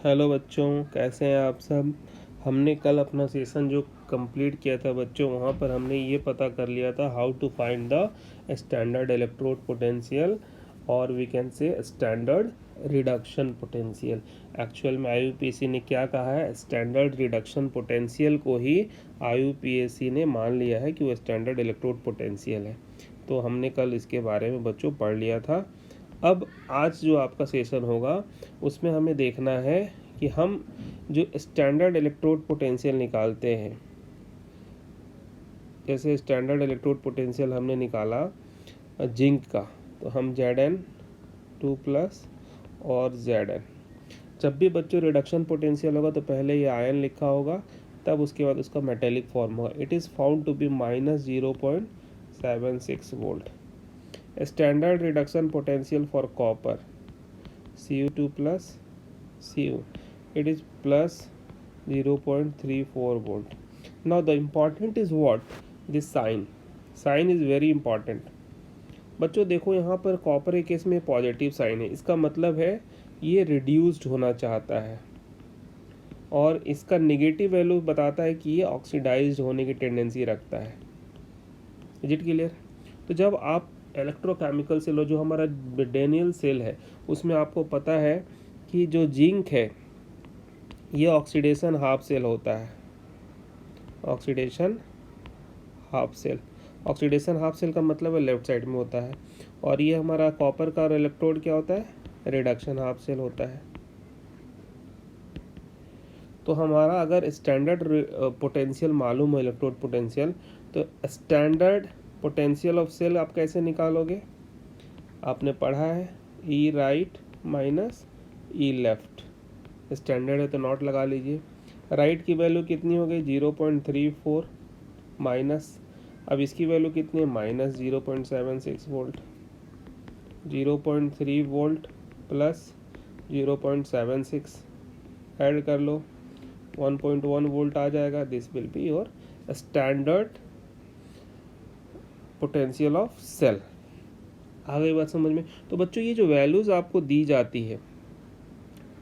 Hello बच्चों, कैसे हैं आप सब। हमने कल अपना सेशन जो कंप्लीट किया था बच्चों, वहाँ पर हमने ये पता कर लिया था how to find the standard electrode potential और we can say standard reduction potential. Actual में आईयूपीएसी ने क्या कहा है, स्टैंडर्ड रिडक्शन पोटेंशियल को ही आईयूपीएसी ने मान लिया है कि वो स्टैंडर्ड इलेक्ट्रोड पोटेंशियल है। तो हमने कल इसके बारे में बच्चों पढ़ लिया था। अब आज जो आपका सेशन होगा उसमें हमें देखना है कि हम जो स्टैंडर्ड इलेक्ट्रोड पोटेंशियल निकालते हैं, जैसे स्टैंडर्ड इलेक्ट्रोड पोटेंशियल हमने निकाला जिंक का, तो हम Zn2+ और Zn। जब भी बच्चों रिडक्शन पोटेंशियल होगा तो पहले ये आयन लिखा होगा, तब उसके बाद उसका मेटेलिक फॉर्म होगा। It is found to be -0.76 volt. Standard reduction potential for copper Cu2+ Cu, it is +0.34 volt. Now the important is what? This sign is very important. बच्चों देखो यहाँ पर कॉपर के केस में पॉजिटिव साइन है, इसका मतलब है ये रिड्यूस्ड होना चाहता है, और इसका नेगेटिव वैल्यू बताता है कि ये ऑक्सीडाइज्ड होने की टेंडेंसी रखता है। Is it clear? तो जब आप इलेक्ट्रोकेमिकल सेल, जो हमारा डेनियल सेल है, उसमें आपको पता है कि जो जिंक है ये ऑक्सीडेशन हाफ सेल होता है। ऑक्सीडेशन हाफ सेल का मतलब है लेफ्ट साइड में होता है, और ये हमारा कॉपर का इलेक्ट्रोड क्या होता है, रिडक्शन हाफ सेल होता है। तो हमारा अगर स्टैंडर्ड पोटेंशियल मालूम हो, इलेक्ट्रोड पोटेंशियल, तो स्टैंडर्ड पोटेंशियल ऑफ सेल आप कैसे निकालोगे? आपने पढ़ा है ई राइट माइनस ई लेफ्ट। स्टैंडर्ड है तो नॉट लगा लीजिए। राइट की वैल्यू कितनी हो गई? 0.34 माइनस, अब इसकी वैल्यू कितनी है? -0.76 वोल्ट। 0.3 वोल्ट प्लस 0.76 ऐड कर लो, 1.1 वोल्ट आ जाएगा। This will be your standard potential of cell. आ गई बात समझ में? तो बच्चों ये जो वैल्यूज़ आपको दी जाती है,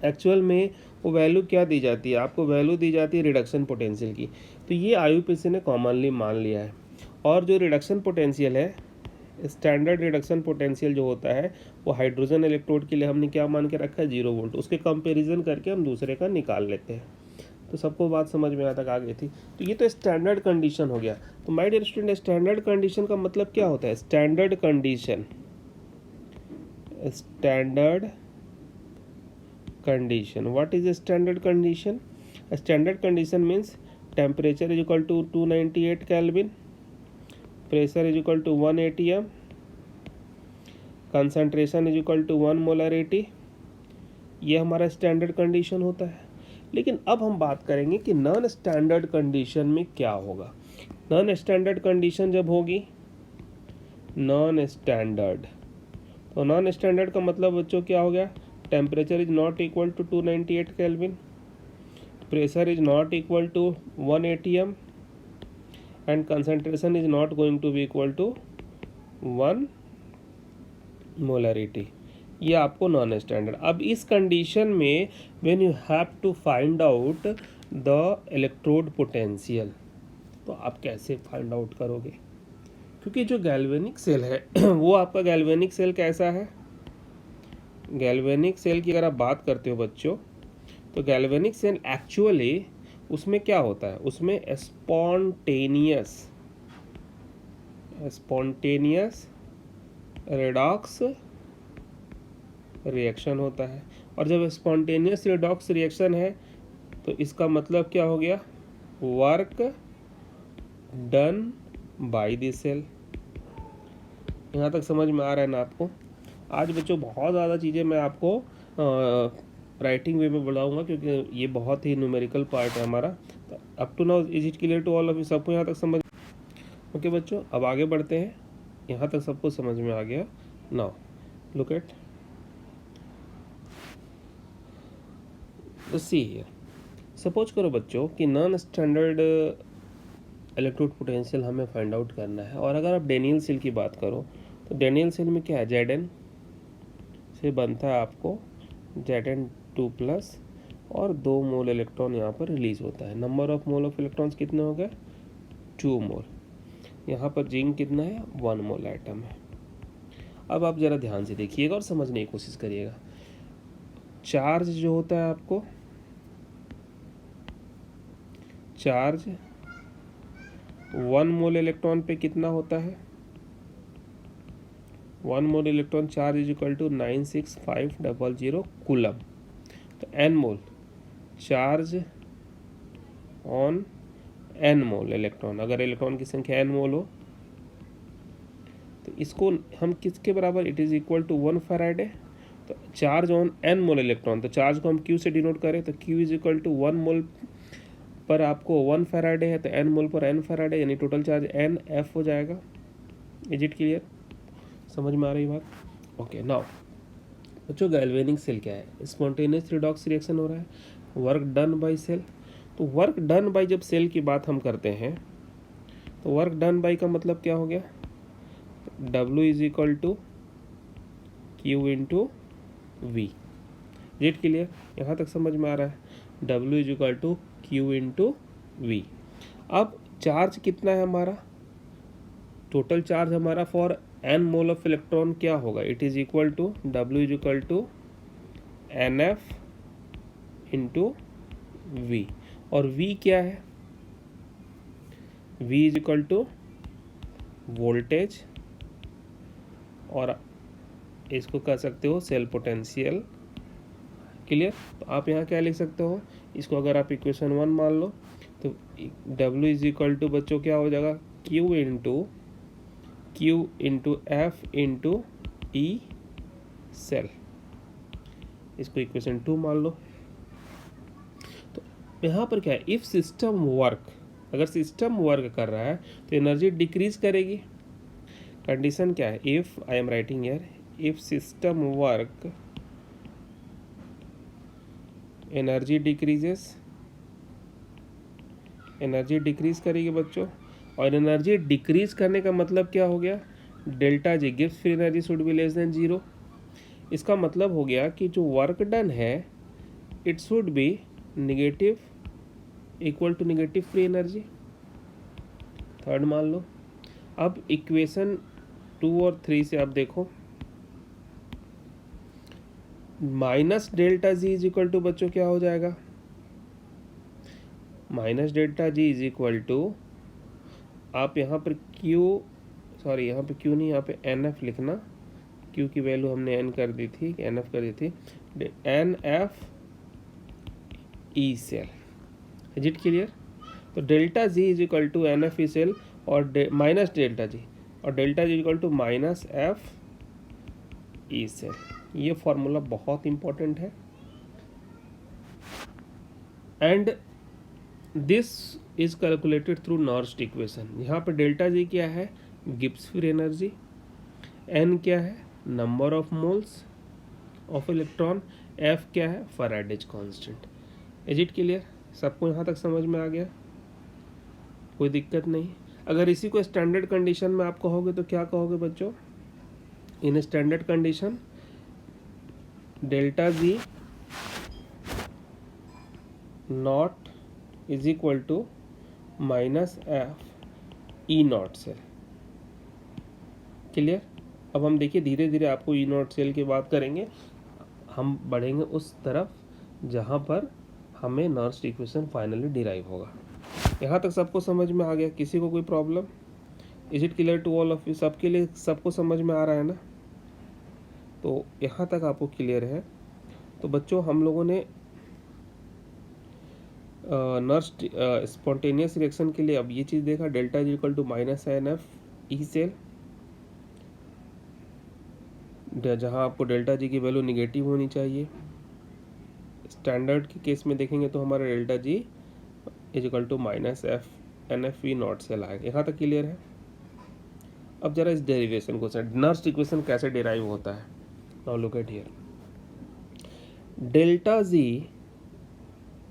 एक्चुअल में वो वैल्यू क्या दी जाती है? आपको वैल्यू दी जाती है रिडक्शन पोटेंशियल की। तो ये आईयूपीएसी ने कॉमनली मान लिया है। और जो रिडक्शन पोटेंशियल है, स्टैंडर्ड रिडक्शन पोटेंशियल जो होता है, वो हाइड्रोजन इलेक्ट्रोड के लिए हमने क्या मान के रखा है? 0 वोल्ट। उसके कंपेरिजन करके हम दूसरे का निकाल लेते हैं। तो सबको बात समझ में यहाँ तक आ गई थी। तो ये तो स्टैंडर्ड कंडीशन हो गया। तो my dear student, standard condition का मतलब क्या होता है? Standard condition what is a standard condition? A standard condition means temperature is equal to 298 Kelvin, pressure is equal to 1 atm, concentration is equal to 1 molarity। ये हमारा standard condition होता है। लेकिन अब हम बात करेंगे कि नॉन स्टैंडर्ड कंडीशन में क्या होगा। नॉन स्टैंडर्ड कंडीशन जब होगी, नॉन स्टैंडर्ड, तो नॉन स्टैंडर्ड का मतलब बच्चों क्या हो गया? Temperature is not equal to 298 kelvin, pressure is not equal to 1 atm, and concentration is not going to be equal to 1 molarity. ये आपको नॉन स्टैंडर्ड। अब इस कंडीशन में when you have to find out the electrode potential, तो आप कैसे find out करोगे? क्योंकि जो गैल्वेनिक सेल है वो आपका गैल्वेनिक सेल कैसा है? गैल्वेनिक सेल की अगर आप बात करते हो बच्चों, तो गैल्वेनिक सेल एक्चुअली उसमें क्या होता है? उसमें स्पॉन्टेनियस रेडॉक्स रिएक्शन होता है। और जब स्पॉन्टेनियस रेडॉक्स रिएक्शन है तो इसका मतलब क्या हो गया? Work done by the cell. यहाँ तक समझ में आ रहा है ना आपको? आज बच्चों बहुत ज़्यादा चीज़ें मैं आपको राइटिंग वे में बढ़ाऊँगा, क्योंकि ये बहुत ही न्यूमेरिकल पार्ट है हमारा। Up to now is it clear to all of you? सबको यहाँ तक समझ? ओके बच्चों, अब आगे बढ़ते हैं। यहाँ तक सबको समझ में आ गया? Now look eight, see here. Suppose करो बच्चों कि नॉन स्टैंडर्ड इलेक्ट्रोड पोटेंशियल हमें फाइंड आउट करना है। और अगर आप डेनियल सेल की बात करो, तो डेनियल सेल में क्या है? Zn से बनता है आपको Zn2+ और 2 मोल इलेक्ट्रॉन यहाँ पर रिलीज होता है। Number of mole of electrons कितने हो गए? 2 मोल। यहाँ पर जिंक कितना है? 1 मोल एटम है। अब आप ज़रा ध्यान से देखिएगा और समझने की कोशिश करिएगा। चार्ज जो होता है आपको, चार्ज 1 मोल इलेक्ट्रॉन पे कितना होता है? 1 mole electron charge is equal to 96500 coulomb. तो n mole charge on n mole electron, अगर इलेक्ट्रॉन की संख्या n मोल हो तो इसको हम किसके बराबर? It is equal to 1 Faraday. तो charge on n mole electron, तो चार्ज को हम q से डिनोट करें तो q is equal to 1 mole पर आपको 1 फैराडे है तो n मोल पर n फैराडे, यानी टोटल चार्ज n f हो जाएगा। Is it clear? समझ में आ रही बात? ओके, नाउ बच्चों गैल्वेनिक सेल क्या है? स्पॉन्टेनियस रिडॉक्स रिएक्शन हो रहा है, वर्क डन बाय सेल। तो वर्क डन बाय जब सेल की बात हम करते हैं तो वर्क डन बाय का मतलब क्या हो गया? W is equal to Q into V. जेट क्लियर? यहाँ तक समझ में आ रहा है? W is equal to Q into V. अब चार्ज कितना है हमारा? टोटल चार्ज हमारा फॉर n मोल ऑफ इलेक्ट्रॉन क्या होगा? It is equal to W is equal to NF into V. और V क्या है? V is equal to voltage, और इसको कह सकते हो सेल पोटेंशियल। क्लियर? तो आप यहाँ क्या लिख सकते हो? इसको अगर आप इक्वेशन 1 मान लो तो W इज इक्वल टू बच्चों क्या हो जाएगा? Q into F into E cell. इसको इक्वेशन 2 मान लो। तो यहाँ पर क्या है? इफ सिस्टम वर्क, अगर सिस्टम वर्क कर रहा है तो एनर्जी डिक्रीज करेगी। कंडीशन क्या है? If I am writing here, if system work energy decreases, energy decrease करेगी बच्चों। और एनर्जी डिक्रीज करने का मतलब क्या हो गया? Delta G gives free energy should be less than 0। इसका मतलब हो गया कि जो वर्क डन है it should be negative, equal to negative free energy. Third मान लो। अब इक्वेशन 2 और 3 से आप देखो, minus delta G is equal to बच्चों क्या हो जाएगा? Minus delta G is equal to, आप यहाँ पर यहाँ पे Q नहीं, यहाँ पे NF लिखना। Q की वैल्यू हमने N कर दी थी, NF कर दी थी, NF E cell. Is it clear? तो delta G is equal to NF E cell और माइनस डेल्टा जी, और delta G equal to minus F E cell. ये फॉर्मूला बहुत इंपॉर्टेंट है। And this is calculated through Nernst equation. यहाँ पे delta G क्या है? Gibbs free energy. n क्या है? Number of moles of electron. f क्या है? Faraday's constant. Is it clear? सबको यहाँ तक समझ में आ गया? कोई दिक्कत नहीं? अगर इसी को स्टैंडर्ड कंडीशन में आप कहोगे तो क्या कहोगे बच्चों? In standard condition delta G naught is equal to minus F E not cell. Clear? अब हम देखिए धीरे धीरे आपको ई नॉट सेल की बात करेंगे, हम बढ़ेंगे उस तरफ जहाँ पर हमें नॉर्स्ट इक्वेशन फाइनली डिराइव होगा। यहाँ तक सबको समझ में आ गया? किसी को कोई problem? Is it clear to all of you? सबके लिए सबको समझ में आ रहा है ना? तो यहाँ तक आपको क्लियर है? तो बच्चों हम लोगों ने नॉर्स्ट स्पॉन्टेनियस रिएक्शन के लिए अब ये चीज़ देखा, delta is equal to minus NF E cell, जहाँ आपको डेल्टा जी की वैल्यू निगेटिव होनी चाहिए। स्टैंडर्ड के केस में देखेंगे तो हमारा delta G is equal to minus NF E not cell आएगा। यहाँ तक क्लियर है? अब जरा इस डेरिवेशन को, नॉर्स्ट इक्वेशन कैसे डिराइव होता है? Now look at here, delta G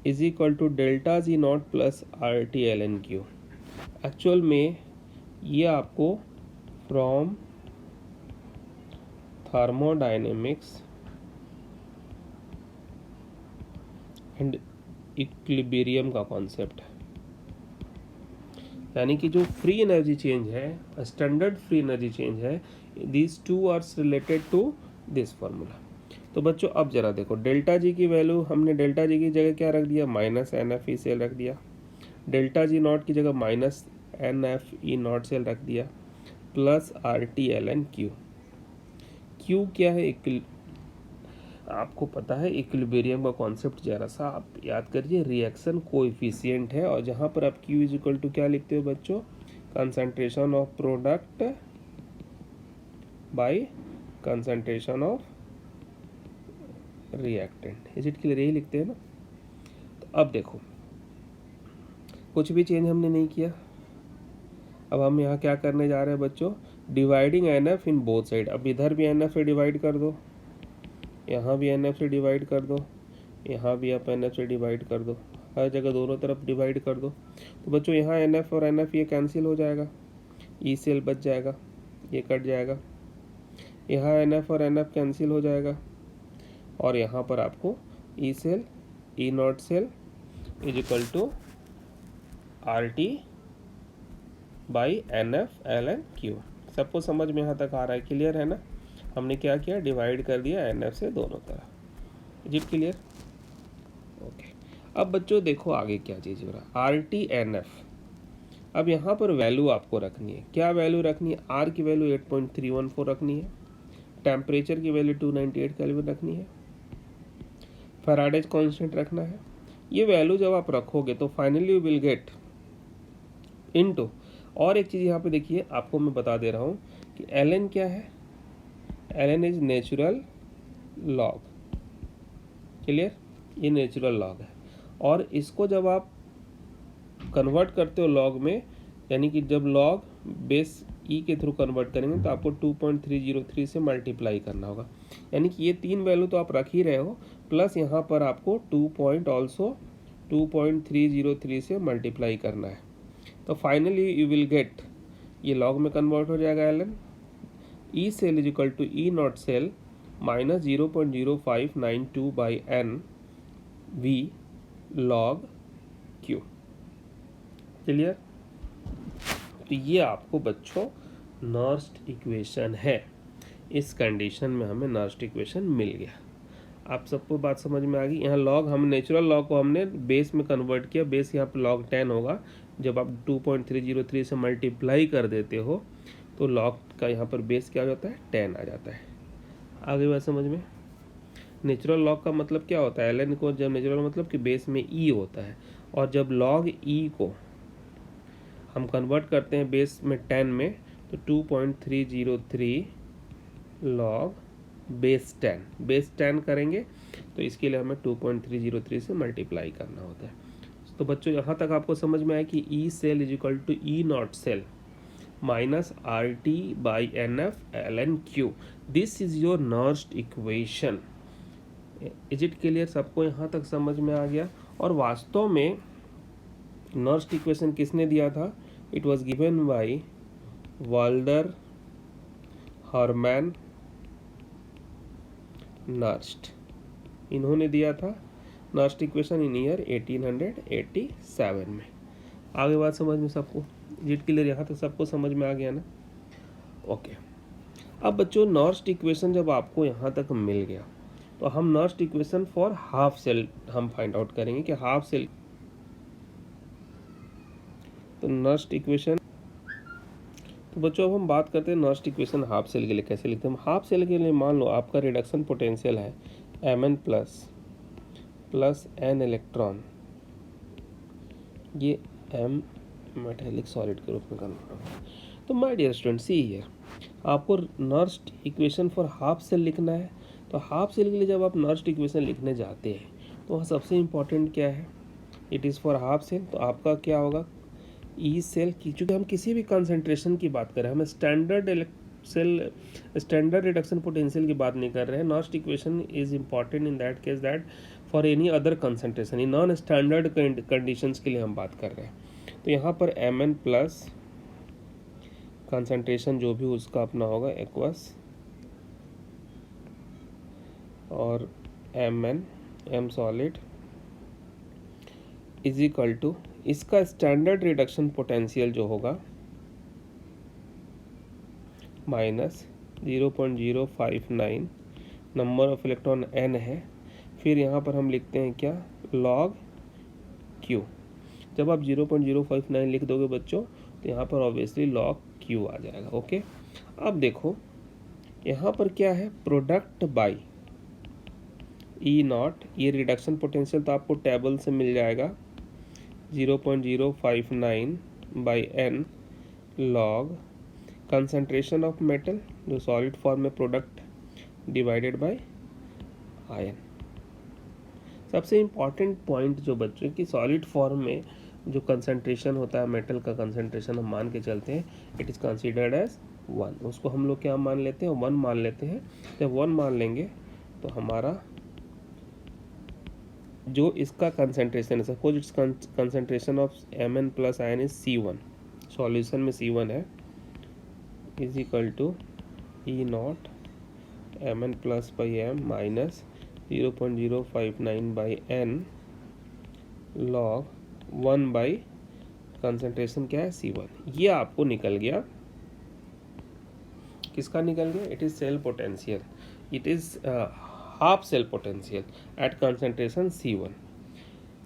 is equal to delta G naught plus RT ln Q। Actual में ये आपको फ्रॉम थर्मोडायनेमिक्स एंड इक्विलिब्रियम का कॉन्सेप्ट है, यानी कि जो फ्री एनर्जी चेंज है, स्टैंडर्ड फ्री एनर्जी चेंज है, these two are related to this formula. तो बच्चों अब जरा देखो, डेल्टा जी की वैल्यू हमने डेल्टा जी की जगह क्या रख दिया, minus N F E cell रख दिया। डेल्टा जी नॉट की जगह minus N F E not cell रख दिया, plus R T L N Q. Q क्या है, आपको पता है इक्विलिब्रियम का कॉन्सेप्ट, जरा सा आप याद करिए, रिएक्शन कोएफिशिएंट है, और जहाँ पर आप Q इज इक्वल टू क्या लिखते हो बच्चों, concentration of product by concentration of reactant. Is it clear, यही लिखते हैं ना। तो अब देखो, कुछ भी चेंज हमने नहीं किया। अब हम यहाँ क्या करने जा रहे हैं बच्चों, dividing N F in both side. अब इधर भी एन एफ से डिवाइड कर दो, यहाँ भी एन एफ से डिवाइड कर दो, यहाँ भी आप एन एफ से डिवाइड कर दो, हर जगह दोनों तरफ डिवाइड कर दो। तो बच्चों यहाँ एन एफ और एन एफ ये कैंसिल हो जाएगा, ई सेल बच जाएगा, ये कट जाएगा, यहाँ एन एफ और एन एफ कैंसिल हो जाएगा, और यहाँ पर आपको E cell E not cell is equal to R T by N F L N Q. सबको समझ में यहाँ तक आ रहा है, क्लियर है ना। हमने क्या किया, डिवाइड कर दिया एन एफ से दोनों तरफ। Is it clear, okay. अब बच्चों देखो आगे क्या चीज़ हो रहा है, आर टी एन एफ। अब यहाँ पर वैल्यू आपको रखनी है, क्या वैल्यू रखनी है, आर की वैल्यू 8.314 रखनी है, टेम्परेचर की वैल्यू 298 केल्विन रखनी है, फैराडेज कांस्टेंट रखना है। ये वैल्यू जब आप रखोगे तो finally you will get into, और एक चीज़ यहाँ पे देखिए, आपको मैं बता दे रहा हूँ कि एल एन क्या है, L N is natural log, clear, ये नेचुरल लॉग है। और इसको जब आप कन्वर्ट करते हो लॉग में, यानी कि जब लॉग बेस ई के थ्रू कन्वर्ट करेंगे तो आपको 2.303 से मल्टीप्लाई करना होगा, यानी कि ये तीन वैल्यू तो आप रख ही रहे हो, प्लस यहाँ पर आपको 2.303 से मल्टीप्लाई करना है। तो फाइनली यू विल गेट, ये लॉग में कन्वर्ट हो जाएगा L N, E cell is equal to E not cell minus 0.0592 by N V log Q. Clear, तो ये आपको बच्चों नर्स्ड इक्वेशन है। इस कंडीशन में हमें नर्स्ड इक्वेशन मिल गया। आप सबको बात समझ में आ गई। यहाँ लॉग, हम नेचुरल लॉग को हमने बेस में कन्वर्ट किया, बेस यहाँ पे लॉग 10 होगा, जब आप 2.303 से मल्टीप्लाई कर देते हो तो लॉग का यहाँ पर बेस क्या हो जाता है, 10 आ जाता है। आगे बात समझ में। नेचुरल लॉग का मतलब क्या होता है, एल एन को जब नेचुरल मतलब कि बेस में ई होता है, और जब लॉग ई को हम कन्वर्ट करते हैं बेस में 10 में, तो 2.303 लॉग बेस 10 करेंगे, तो इसके लिए हमें 2.303 से मल्टीप्लाई करना होता है। तो बच्चों यहाँ तक आपको समझ में आया कि E cell is equal to E not cell minus R T by N F L N Q. This is your Nernst equation. Is it clear, सबको यहाँ तक समझ में आ गया। और वास्तव में नर्स्ड इक्वेशन किसने दिया था, it was given by Walther Hermann Nernst, इन्होंने दिया था नर्स्ट इक्वेशन इन ईयर 1887 में। आगे बात समझ में सबको, जिट क्लियर, यहाँ तक सबको समझ में आ गया ना, ओके। अब बच्चों नर्स्ट इक्वेशन जब आपको यहाँ तक मिल गया, तो हम Nernst equation for half cell हम फाइंड आउट करेंगे कि हाफ सेल, तो नर्स्ट इक्वेशन, तो बच्चों अब हम बात करते हैं नर्स्ट इक्वेशन हाफ सेल के लिए कैसे लिखते हैं। हाफ सेल के लिए मान लो आपका रिडक्शन पोटेंशियल है Mn प्लस n इलेक्ट्रॉन, ये m मेटेलिक सॉलिड के रूप में कन्वर्ट होगा। तो my dear student see here, आपको Nernst equation for half cell लिखना है। तो हाफ सेल के लिए जब आप नर्स्ट इक्वेशन लिखने जाते हैं तो वहाँ सबसे इम्पॉर्टेंट क्या है, it is for half cell, तो आपका क्या होगा, ई सेल की, चूँकि हम किसी भी कंसंट्रेशन की बात कर रहे हैं, हम स्टैंडर्ड रिडक्शन पोटेंशियल की बात नहीं कर रहे हैं। Nernst equation is important in that case that for any other concentration, in non standard conditions के लिए हम बात कर रहे हैं। तो यहाँ पर Mn प्लस कंसंट्रेशन जो भी उसका अपना होगा एक्वस, और Mn M solid is equal to इसका स्टैंडर्ड रिडक्शन पोटेंशियल जो होगा minus 0.059, number of electron n है, फिर यहाँ पर हम लिखते हैं क्या, log q। जब आप 0.059 लिख दोगे बच्चों तो यहाँ पर ऑब्वियसली log q आ जाएगा। ओके, अब देखो यहाँ पर क्या है, प्रोडक्ट बाई ई नॉट, ये रिडक्शन पोटेंशियल तो आपको टेबल से मिल जाएगा 0.059 by n log concentration of metal जो सॉलिड फॉर्म में प्रोडक्ट डिवाइडेड बाय आयन। सबसे इम्पॉर्टेंट पॉइंट जो बच्चों की सॉलिड फॉर्म में जो कंसंट्रेशन होता है मेटल का कंसंट्रेशन हम मान के चलते हैं, इट इज़ कंसीडर्ड एज 1। उसको हम लोग क्या मान लेते हैं, 1 मान लेते हैं। जब 1 मान लेंगे तो हमारा जो इसका कंसंट्रेशन है, suppose its concentration of Mn plus ion is C1, solution में C1 है, is equal to E naught Mn plus by M minus 0.059 by n log 1 by concentration क्या है C1। ये आपको निकल गया, किसका निकल गया, it is cell potential, it is half cell potential at concentration C1।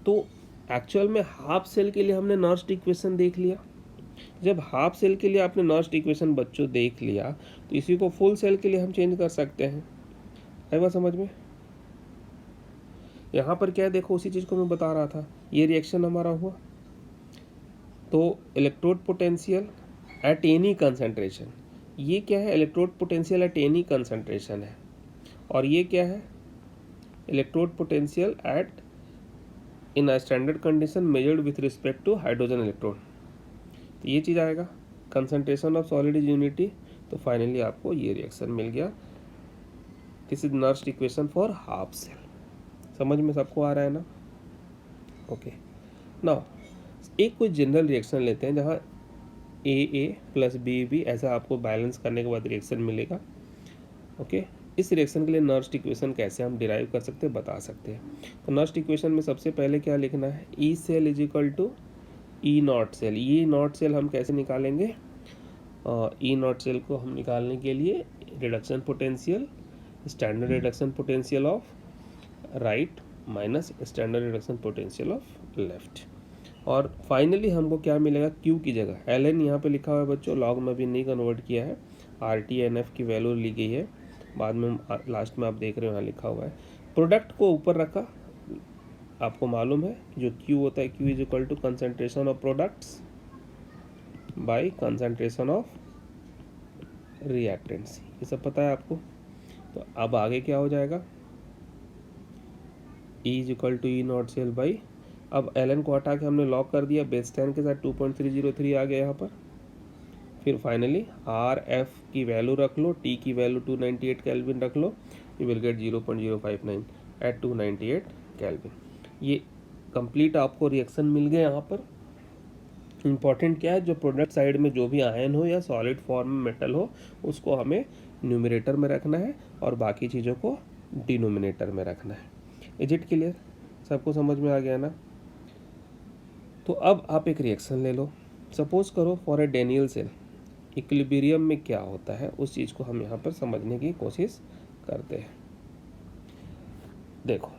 तो एक्चुअल में हाफ सेल के लिए हमने नॉर्स्ट इक्वेशन देख लिया। जब हाफ सेल के लिए आपने नॉर्स्ट इक्वेशन बच्चों देख लिया तो इसी को फुल सेल के लिए हम चेंज कर सकते हैं। आई बात समझ में? यहाँ पर क्या है, देखो उसी चीज़ को मैं बता रहा था, ये रिएक्शन हमारा हुआ तो electrode potential at any concentration, ये क्या है, electrode potential at any concentration है, और ये क्या है, electrode potential at in a standard condition measured with respect to hydrogen electrode. तो ये चीज़ आएगा, concentration of solid is unity, तो फाइनली आपको ये रिएक्शन मिल गया। This is Nernst equation for half cell. समझ में सबको आ रहा है ना? ओके, नाउ एक कोई जनरल रिएक्शन लेते हैं जहाँ ए प्लस बी ऐसा आपको बैलेंस करने के बाद रिएक्शन मिलेगा। ओके, इस रिएक्शन के लिए नॉर्स्ट इक्वेशन कैसे हम डिराइव कर सकते हैं, बता सकते हैं। तो नॉर्स्ट इक्वेशन में सबसे पहले क्या लिखना है, E cell is equal to E not cell. E not cell हम कैसे निकालेंगे, ई नॉट सेल को हम निकालने के लिए reduction potential, standard reduction potential of right minus standard reduction potential of left, और फाइनली हमको क्या मिलेगा, क्यू की जगह एल एन यहाँ पे लिखा हुआ है बच्चों, लॉग में भी नहीं कन्वर्ट किया है, आर टी एन एफ की वैल्यू ली गई है, बाद में लास्ट में आप देख रहे हो यहाँ लिखा हुआ है। प्रोडक्ट को ऊपर रखा, आपको मालूम है जो क्यू होता है, Q is equal to concentration of products by concentration of reactants, ये सब पता है आपको। तो अब आगे क्या हो जाएगा, E is equal to E not cell by, अब एल एन को हटा के हमने लॉक कर दिया, बेस 10 के साथ 2.303 आ गया यहाँ पर। फिर फाइनली आर एफ की वैल्यू रख लो, टी की वैल्यू 298 केल्विन रख लो, you will get 0.059 at 298 kelvin. ये कंप्लीट आपको रिएक्शन मिल गया। यहाँ पर इम्पॉर्टेंट क्या है, जो प्रोडक्ट साइड में जो भी आयन हो या सॉलिड फॉर्म में मेटल हो उसको हमें न्यूमरेटर में रखना है और बाकी चीज़ों को डिनोमिनेटर में रखना है। Is it clear? सबको समझ में आ गया ना? तो अब आप एक रिएक्शन ले लो, सपोज करो for a Daniell cell, equilibrium में क्या होता है उस चीज़ को हम यहाँ पर समझने की कोशिश करते हैं। देखो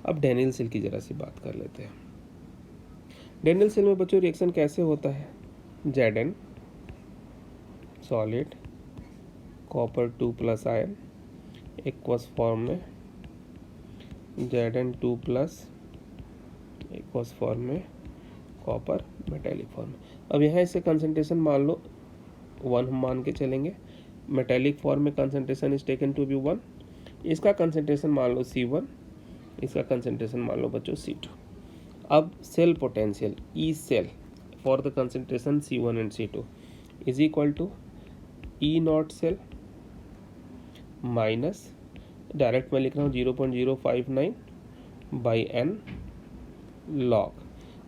अब डेनियल सेल की जरा सी बात कर लेते हैं। डेनियल सेल में बच्चों रिएक्शन कैसे होता है, Zn solid copper 2 plus ion aqueous form में, Zn2 प्लस एक्वस फॉर्म में, कॉपर मेटेलिक फॉर्म में। अब यहाँ इससे कंसंट्रेशन मान लो 1 हम मान के चलेंगे, मेटेलिक फॉर्म में concentration is taken to be 1, इसका कंसंट्रेशन मान लो C1, इसका कंसंट्रेशन मान लो बच्चों C2। अब cell potential E cell for the concentration C1 and C2 is equal to E not cell minus, direct मैं लिख रहा हूँ 0.059 बाई n लॉग।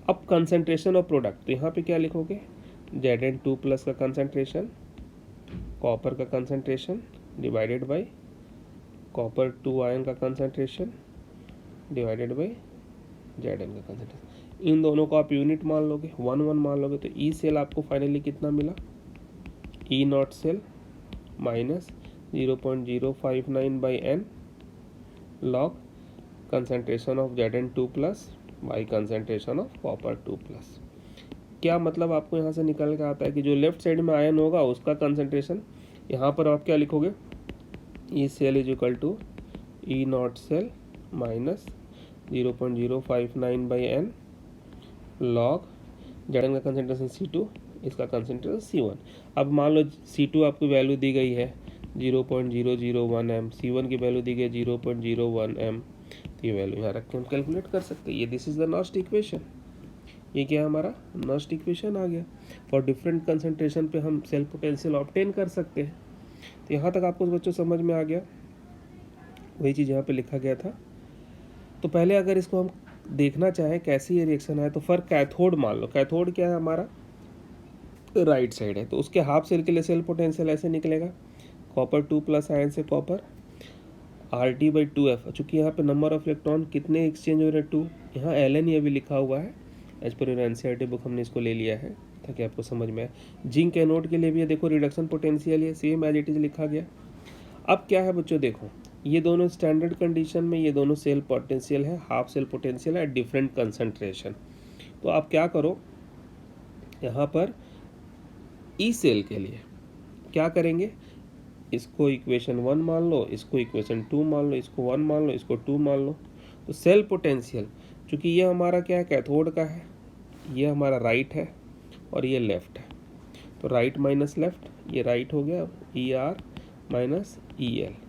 अब कंसंट्रेशन ऑफ प्रोडक्ट, तो यहाँ पे क्या लिखोगे, Zn2 प्लस का कंसंट्रेशन, कॉपर का concentration divided by copper 2 ion का concentration divided by Z N का कंसंट्रेशन। इन दोनों को आप यूनिट मान लोगे, 1 मान लोगे, तो ई सेल आपको फाइनली कितना मिला, E not cell minus 0.059 by N log concentration of Zn2 plus by concentration of copper 2 plus. क्या मतलब आपको यहाँ से निकल के आता है कि जो लेफ्ट साइड में आयन होगा उसका कंसंट्रेशन, यहाँ पर आप क्या लिखोगे, E cell is equal to E not cell minus 0.059 by N log Zn का कंसंट्रेशन C2, इसका कंसंट्रेशन C1। अब मान लो C2 आपको वैल्यू दी गई है 0.001 m, C1 की वैल्यू दी गई 0.01 m, तो ये वैल्यू यहाँ रख के हम कैलकुलेट कर सकते हैं। ये दिस इज द नॉस्ट इक्वेशन, ये क्या है हमारा नॉस्ट इक्वेशन आ गया। फॉर डिफरेंट कंसंट्रेशन पे हम सेल पोटेंशियल ऑब्टेन कर सकते हैं। तो यहाँ तक आपको बच्चों समझ में आ गया, वही चीज़ यहाँ पे लिखा गया था। तो पहले अगर इसको हम देखना चाहें कैसी ये रिएक्शन है, तो फर्क कैथोड मान लो, कैथोड क्या है हमारा राइट साइड है, तो उसके हाफ सेल के लिए सेल पोटेंशियल ऐसे निकलेगा, कॉपर 2 प्लस आयन से कॉपर RT/2F। चूँकि यहाँ पे नंबर ऑफ इलेक्ट्रॉन कितने एक्सचेंज हो रहे हैं 2, यहाँ Ln ये भी लिखा हुआ है, एज पर NCERT बुक हमने इसको ले लिया है ताकि आपको समझ में आए। जिंक एनोड के लिए भी देखो रिडक्शन पोटेंशियल है, सेम एज इट इज लिखा गया। अब क्या है बच्चों, देखो ये दोनों स्टैंडर्ड कंडीशन में ये दोनों सेल पोटेंशियल है, हाफ सेल पोटेंशियल है, डिफरेंट कंसंट्रेशन। तो आप क्या करो, यहाँ पर ई सेल के लिए क्या करेंगे, इसको इक्वेशन 1 मान लो, इसको इक्वेशन 2 मान लो, इसको 1 मान लो, इसको 2 मान लो। तो सेल पोटेंशियल, चूँकि ये हमारा क्या है कैथोड का है, ये हमारा राइट है और ये लेफ्ट है, तो राइट माइनस लेफ्ट, ये राइट हो गया, ER माइनस EL।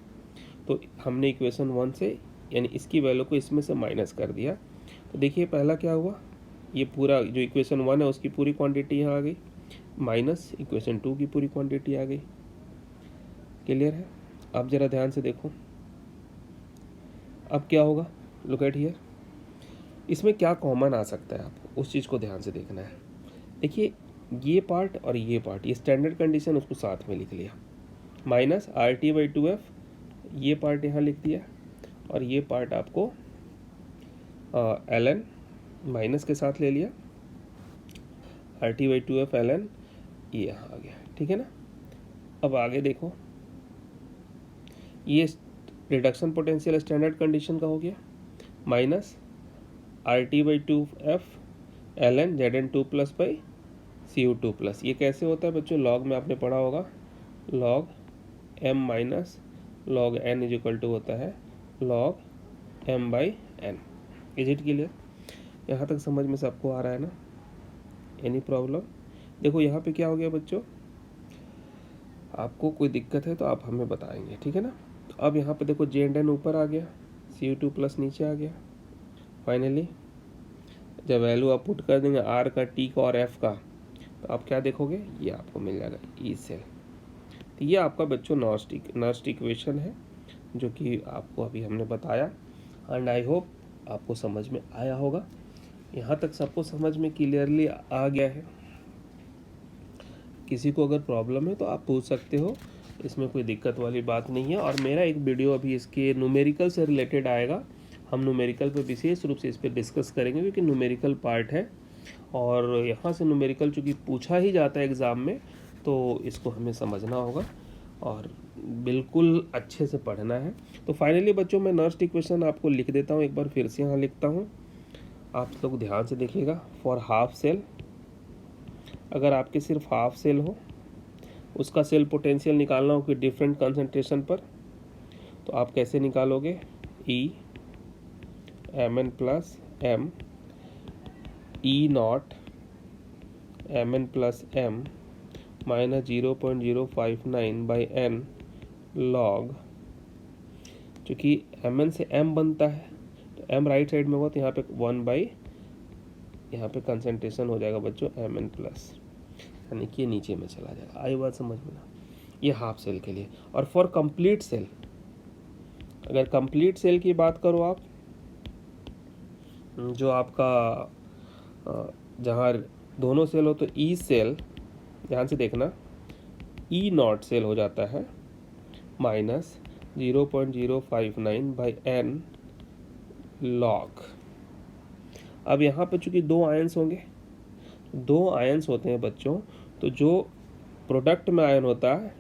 तो हमने इक्वेशन 1 से यानी इसकी वैल्यू को इसमें से माइनस कर दिया। तो देखिए पहला क्या हुआ, ये पूरा जो इक्वेशन 1 है उसकी पूरी क्वांटिटी यहाँ आ गई, माइनस इक्वेशन 2 की पूरी क्वांटिटी आ गई। क्लियर है? अब ज़रा ध्यान से देखो, अब क्या होगा, लुक एट हियर, इसमें क्या कॉमन आ सकता है, आपको उस चीज़ को ध्यान से देखना है। देखिए ये पार्ट और ये पार्ट, ये स्टैंडर्ड कंडीशन उसको साथ में लिख लिया, माइनस RT/2F, ये पार्ट यहाँ लिख दिया, और ये पार्ट आपको Ln माइनस के साथ ले लिया, RT/2F Ln, ये यहाँ आ गया, ठीक है ना। अब आगे देखो, ये रिडक्शन पोटेंशियल स्टैंडर्ड कंडीशन का हो गया, minus RT/2F Ln Zn2 plus by Cu2 plus. ये कैसे होता है बच्चों, लॉग में आपने पढ़ा होगा, log m minus log n is equal to होता है log m/n। Is it clear? यहाँ तक समझ में सबको आ रहा है ना, एनी प्रॉब्लम? देखो यहाँ पे क्या हो गया बच्चों, आपको कोई दिक्कत है तो आप हमें बताएंगे, ठीक है ना। तो अब यहाँ पे देखो Zn ऊपर आ गया, Cu2 प्लस नीचे आ गया। फाइनली जब वैल्यू आप पुट कर देंगे R का, T का और F का, तो आप क्या देखोगे, ये आपको मिल जाएगा ई सेल। तो ये आपका बच्चों नॉस्ट इक्वेशन है जो कि आपको अभी हमने बताया, एंड आई होप आपको समझ में आया होगा। यहाँ तक सबको समझ में क्लियरली आ गया है? किसी को अगर प्रॉब्लम है तो आप पूछ सकते हो, इसमें कोई दिक्कत वाली बात नहीं है। और मेरा एक वीडियो अभी इसके न्यूमेरिकल से रिलेटेड आएगा, हम न्यूमेरिकल पे विशेष रूप से इस पर डिस्कस करेंगे, क्योंकि न्यूमेरिकल पार्ट है और यहाँ से न्यूमेरिकल चूँकि पूछा ही जाता है एग्ज़ाम में, तो इसको हमें समझना होगा और बिल्कुल अच्छे से पढ़ना है। तो फाइनली बच्चों मैं नॉस्ट इक्वेशन आपको लिख देता हूँ, एक बार फिर से यहाँ लिखता हूँ, आप लोग ध्यान से देखिएगा। फॉर हाफ सेल, अगर आपके सिर्फ हाफ सेल हो, उसका सेल पोटेंशियल निकालना हो कि डिफरेंट कंसंट्रेशन पर, तो आप कैसे निकालोगे, E Mn plus M E not Mn plus M minus 0.059 by N log, चूँकि Mn से M बनता है तो M राइट साइड में होगा, तो यहाँ पे 1 बाई, यहाँ पे कंसंट्रेशन हो जाएगा बच्चों Mn प्लस, यानी कि ये नीचे में चला जाएगा। आई बात समझ में ना? ये हाफ सेल के लिए। और फॉर कंप्लीट सेल, अगर कंप्लीट सेल की बात करो आप, जो आपका जहाँ दोनों सेल हो, तो ई सेल, ध्यान से देखना, ई नॉट सेल हो जाता है माइनस 0.059 बाई N लॉग। अब यहाँ पर चूँकि 2 आयन्स होंगे, 2 आयन्स होते हैं बच्चों, तो जो प्रोडक्ट में आयन होता है,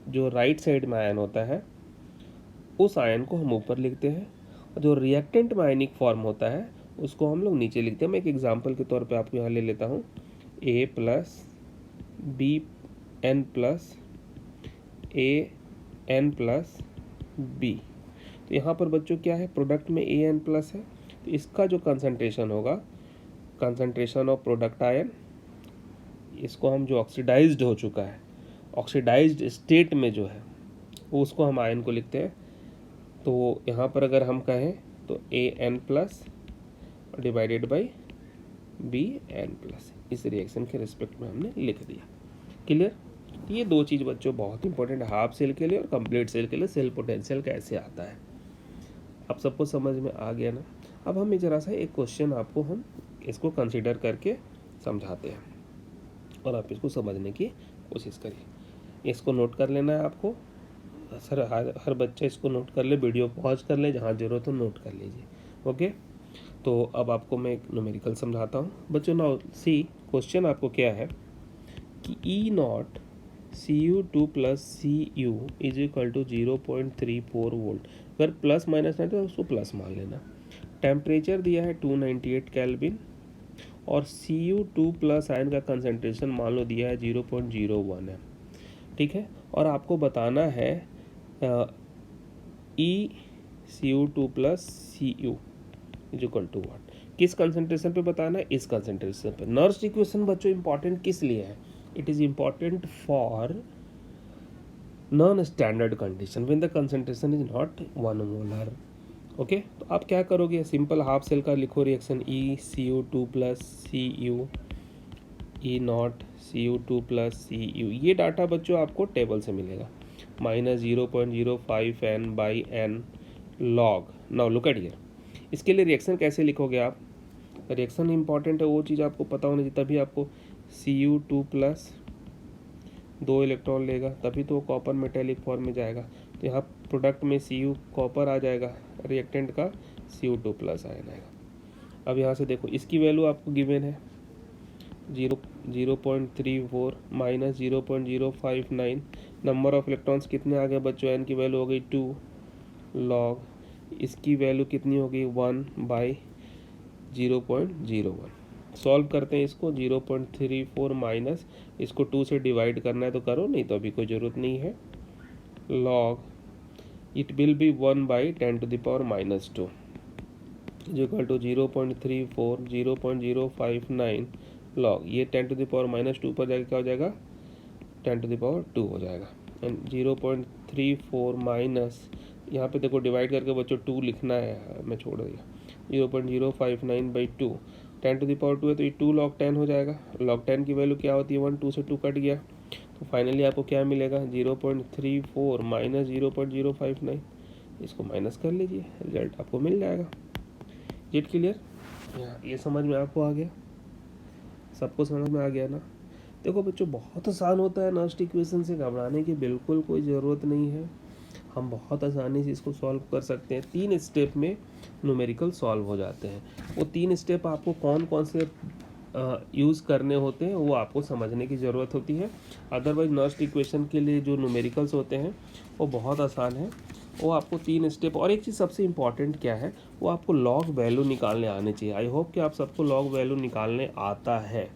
जो राइट साइड में आयन होता है, उस आयन को हम ऊपर लिखते हैं, और जो रिएक्टेंट में आयनिक फॉर्म होता है उसको हम लोग नीचे लिखते हैं। मैं एक एग्जांपल के तौर पे आपको यहाँ ले लेता हूँ, A plus B N plus A N plus B. तो यहाँ पर बच्चों क्या है, प्रोडक्ट में ए एन प्लस है, तो इसका जो कंसंट्रेशन होगा, कंसंट्रेशन ऑफ प्रोडक्ट आयन, इसको हम जो ऑक्सीडाइज्ड हो चुका है, ऑक्सीडाइज्ड स्टेट में जो है वो उसको हम आयन को लिखते हैं। तो यहाँ पर अगर हम कहें तो A N plus divided by B N plus, इस रिएक्शन के रिस्पेक्ट में हमने लिख दिया। क्लियर? ये 2 चीज़ बच्चों बहुत इंपॉर्टेंट, हाफ सेल के लिए और कंप्लीट सेल के लिए सेल पोटेंशियल कैसे आता है। अब सबको समझ में आ गया ना? अब हम जरा सा एक क्वेश्चन आपको हम इसको कंसिडर करके समझाते हैं और आप इसको समझने की कोशिश करिए। इसको नोट कर लेना है आपको, सर हर बच्चा इसको नोट कर ले, वीडियो पॉज कर ले, जहाँ जरूरत हो नोट कर लीजिए। ओके, तो अब आपको मैं एक न्यूमेरिकल समझाता हूँ बच्चों। नाउ सी, क्वेश्चन आपको क्या है कि E not Cu2 plus Cu is equal to 0.34 volt. अगर प्लस माइनस नहीं तो उसको प्लस मान लेना। टेम्परेचर दिया है 298 केल्विन और Cu2 प्लस आयन का कंसंट्रेशन मान लो दिया है 0.01 है, ठीक है। और आपको बताना है E Cu2 plus Cu is equal to what, किस कंसंट्रेशन पे बताना है, इस कंसंट्रेशन पे। नर्स इक्वेशन बच्चों इंपॉर्टेंट किस लिए है? It is important for non standard condition when the concentration is not 1 molar. Okay, तो आप क्या करोगे, सिंपल हाफ सेल का लिखो reaction, E Cu2 plus Cu, E not Cu2 plus Cu। ये डाटा बच्चों आपको टेबल से मिलेगा, minus 0.05 n by N log. Now look at here, इसके लिए रिएक्शन कैसे लिखोगे आप? रिएक्शन इंपॉर्टेंट है, वो चीज़ आपको पता होनी चाहिए, तभी आपको Cu2 प्लस 2 इलेक्ट्रॉन लेगा, तभी तो कॉपर मेटेलिक फॉर्म में जाएगा। तो यहाँ प्रोडक्ट में Cu कॉपर आ जाएगा, रिएक्टेंट का Cu2 प्लस आयन आएगा। अब यहाँ से देखो, इसकी वैल्यू आपको गिवन है 0.34 माइनस 0.059। नंबर ऑफ इलेक्ट्रॉन्स कितने आ गए बच्चों? एन की वैल्यू हो गई 2 लॉग, इसकी वैल्यू कितनी होगी 1 बाई 0.01। सॉल्व करते हैं इसको, 0.34 माइनस इसको 2 से डिवाइड करना है तो करो, नहीं तो अभी कोई ज़रूरत नहीं है। Log it will be 1 by 10 to the power minus 2 equal to 0.34 0.059 log, ये 10 टू द पावर माइनस 2 पर जाके क्या हो जाएगा, 10 टू द पावर 2 हो जाएगा। एंड 0.34 माइनस, यहाँ पे देखो डिवाइड करके बच्चों 2 लिखना है, मैं छोड़ दिया, 0.059 बाई 2, 10 टू द पावर 2 है तो ये 2 लॉग 10 हो जाएगा। लॉग 10 की वैल्यू क्या होती है 1, 2 से 2 कट गया, तो फाइनली आपको क्या मिलेगा 0.34 माइनस 0.059, इसको माइनस कर लीजिए, रिजल्ट आपको मिल जाएगा। Jet clear? ये समझ में आपको आ गया? सबको समझ में आ गया ना? देखो बच्चों, बहुत आसान होता है, नर्स्ट इक्वेशन से घबराने की बिल्कुल कोई ज़रूरत नहीं है, हम बहुत आसानी से इसको सॉल्व कर सकते हैं। 3 स्टेप में न्यूमेरिकल सॉल्व हो जाते हैं। वो 3 स्टेप आपको कौन कौन से यूज़ करने होते हैं वो आपको समझने की ज़रूरत होती है। अदरवाइज नर्स्ट इक्वेशन के लिए जो न्यूमेरिकल्स होते हैं वो बहुत आसान है, वो आपको 3 स्टेप। और एक चीज़ सबसे इम्पॉर्टेंट क्या है, वो आपको लॉग वैल्यू निकालने आने चाहिए। आई होप कि आप सबको लॉग वैल्यू निकालने आता है।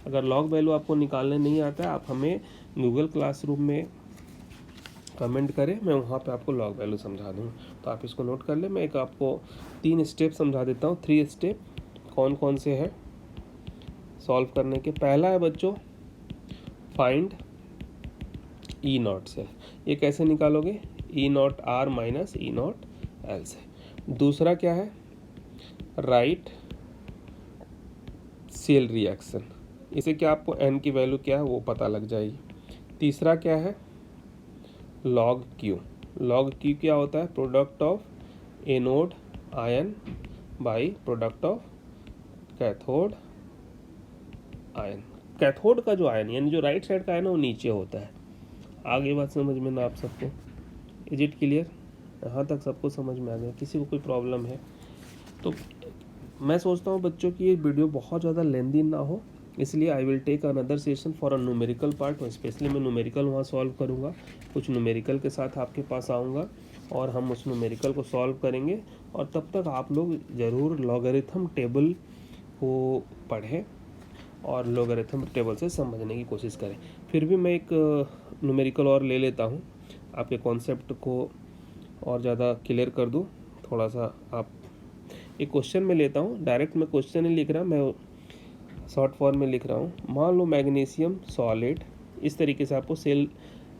अगर लॉग वैल्यू आपको निकालने नहीं आता है, आप हमें गूगल क्लासरूम में कमेंट करें, मैं वहाँ पे आपको लॉग वैल्यू समझा दूँगा। तो आप इसको नोट कर लें। मैं एक आपको 3 स्टेप समझा देता हूँ, 3 स्टेप कौन कौन से हैं सॉल्व करने के। पहला है बच्चों फाइंड ई नॉट सेल, ये कैसे निकालोगे, E not R minus E not L से। दूसरा क्या है, राइट सेल रिएक्शन, इसे क्या आपको एन की वैल्यू क्या है वो पता लग जाएगी। तीसरा क्या है, लॉग क्यू। लॉग क्यू क्या होता है, product of anode ion by product of cathode ion. Cathode का जो आयन यानी जो राइट साइड का आयन है वो नीचे होता है। आगे बात समझ में ना आप सबको? Is it clear? यहाँ तक सबको समझ में आ गया? किसी को कोई प्रॉब्लम है तो मैं सोचता हूँ बच्चों की ये वीडियो बहुत ज़्यादा लेंदी ना हो, इसलिए I will take another session for a numerical part. Specially मैं न्यूमेरिकल वहाँ सॉल्व करूँगा, कुछ न्यूमेरिकल के साथ आपके पास आऊँगा और हम उस न्यूमेरिकल को सॉल्व करेंगे। और तब तक आप लोग ज़रूर लॉगरिथम टेबल को पढ़ें और लॉगरिथम टेबल से समझने की कोशिश करें। फिर भी मैं एक न्यूमेरिकल और ले लेता हूँ, आपके कॉन्सेप्ट को और ज़्यादा क्लियर कर दूँ थोड़ा सा। आप एक क्वेश्चन में लेता हूँ, डायरेक्ट मैं क्वेश्चन नहीं लिख रहा, मैं शॉर्ट फॉर्म में लिख रहा हूँ। मान लो मैग्नीशियम सॉलिड, इस तरीके से आपको सेल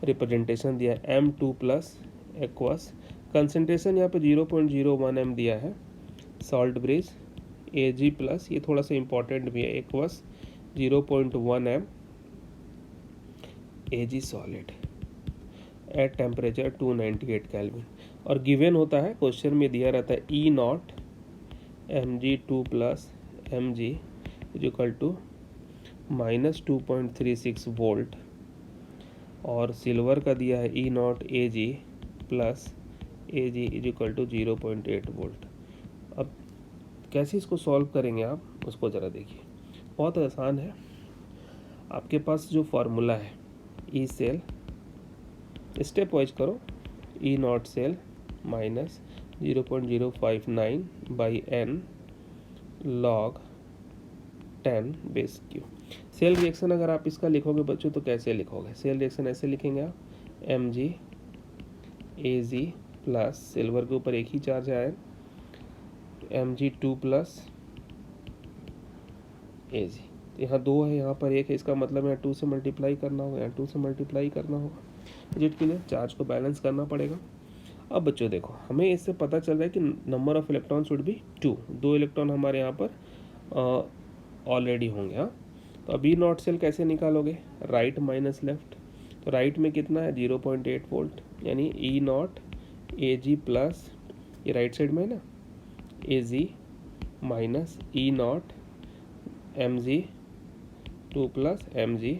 रिप्रेजेंटेशन दिया है, M2+ एक्वस, कंसनट्रेशन यहाँ पे 0.01 m दिया है, सॉल्ट ब्रिज Ag+, ये थोड़ा सा इंपॉर्टेंट भी है, aqueous 0.1 m Ag solid at temperature 298 kelvin. और गिवन होता है, क्वेश्चन में दिया रहता है E0 Mg2+ Mg = -2.36 वोल्ट, और सिल्वर का दिया है E0 Ag + Ag = 0.8 वोल्ट। अब कैसे इसको सॉल्व करेंगे आप, उसको ज़रा देखिए। बहुत आसान है, आपके पास जो फार्मूला है ई सेल, स्टेप वाइज करो, E0 cell -0.059/n log 10 base Q. Cell reaction अगर आप इसका लिखोगे बच्चों तो कैसे लिखोगे? सेल रिएक्शन ऐसे लिखेंगे आप, Mg Ag+ सिल्वर के ऊपर एक ही चार्ज है Mg2+ Ag, तो यहाँ 2 है, यहाँ पर 1 है, इसका मतलब यहाँ 2 से मल्टीप्लाई करना होगा, यहाँ 2 से मल्टीप्लाई करना होगा। जेट के लिए चार्ज को बैलेंस करना पड़ेगा। अब बच्चों देखो, हमें इससे पता चल रहा है कि number of electron should be 2 electron हमारे यहाँ पर ऑलरेडी होंगे। हाँ, तो अब E0 सेल कैसे निकालोगे? राइट माइनस लेफ्ट, तो राइट में कितना है 0.8 वोल्ट, यानी E0 Ag+, ये राइट साइड में है ना, Ag minus E0 Mg2+ Mg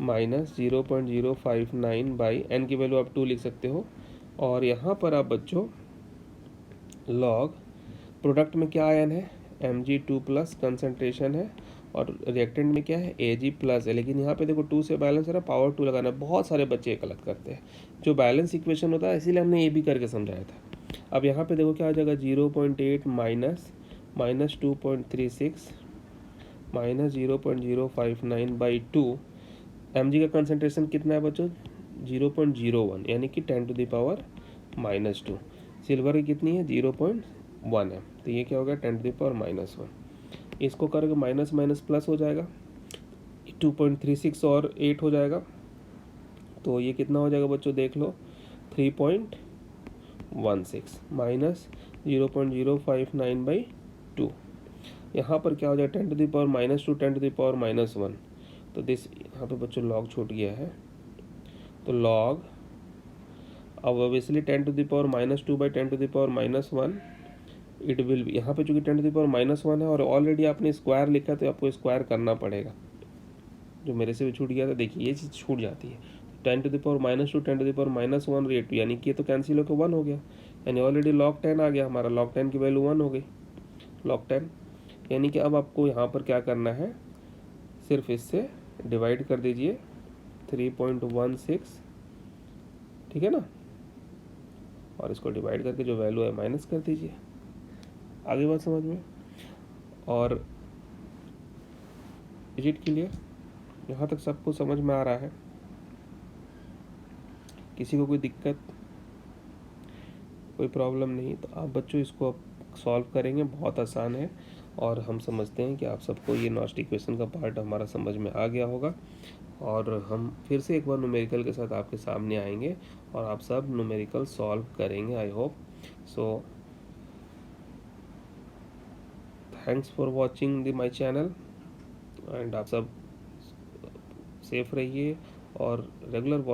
minus 0.059/n की वैल्यू आप 2 लिख सकते हो। और यहाँ पर आप बच्चों लॉग प्रोडक्ट में क्या आयन है, Mg2+ कंसनट्रेशन है, और रिएक्टेंट में क्या है Ag+ है, लेकिन यहाँ पे देखो 2 से बैलेंस है, पावर 2 लगाना है। बहुत सारे बच्चे गलत करते हैं, जो बैलेंस इक्वेशन होता है, इसीलिए हमने ये भी करके समझाया था। अब यहाँ पे देखो क्या हो जाएगा, 0.8 माइनस 2.36 माइनस 0.059/2। Mg का कंसनट्रेशन कितना है बच्चों, 0.01, यानी कि 10⁻⁻²। सिल्वर की कितनी है 0.1 है, तो ये क्या होगा 10⁻⁻1। इसको करोगे माइनस माइनस प्लस हो जाएगा, 2.36 और 8 हो जाएगा, तो ये कितना हो जाएगा बच्चों देख लो, 3.16 माइनस 0.059/2। यहाँ पर क्या हो जाएगा 10⁻⁻2 10⁻⁻1, तो दिस यहाँ पे बच्चों लॉग छूट गया है, तो लॉग अब ऑब्वियसली 10⁻²/10⁻1 इट विल बी, यहाँ पे चूँकि 10⁻1 है और ऑलरेडी आपने स्क्वायर लिखा तो आपको स्क्वायर करना पड़ेगा, जो मेरे से भी छूट गया था। देखिए ये चीज़ छूट जाती है, 10⁻2 10⁻1 रेट, यानी कि ये तो कैंसिल होकर 1 हो गया, यानी ऑलरेडी log 10 आ गया हमारा, log 10 की वैल्यू 1 हो गई, log 10। यानी कि अब आपको यहाँ पर क्या करना है, सिर्फ इससे डिवाइड कर दीजिए 3.16, ठीक है ना, और इसको डिवाइड करके जो वैल्यू है माइनस कर दीजिए। आगे बात समझ में? और इज इट क्लियर? यहाँ तक सबको समझ में आ रहा है? किसी को कोई दिक्कत, कोई प्रॉब्लम नहीं? तो आप बच्चों इसको अब सॉल्व करेंगे, बहुत आसान है, और हम समझते हैं कि आप सबको ये नॉस्ट इक्वेशन का पार्ट हमारा समझ में आ गया होगा। और हम फिर से एक बार न्यूमेरिकल के साथ आपके सामने आएंगे और आप सब न्यूमेरिकल सॉल्व करेंगे, I hope so. Thanks for watching my channel, and आप सब सेफ रहिए और रेगुलर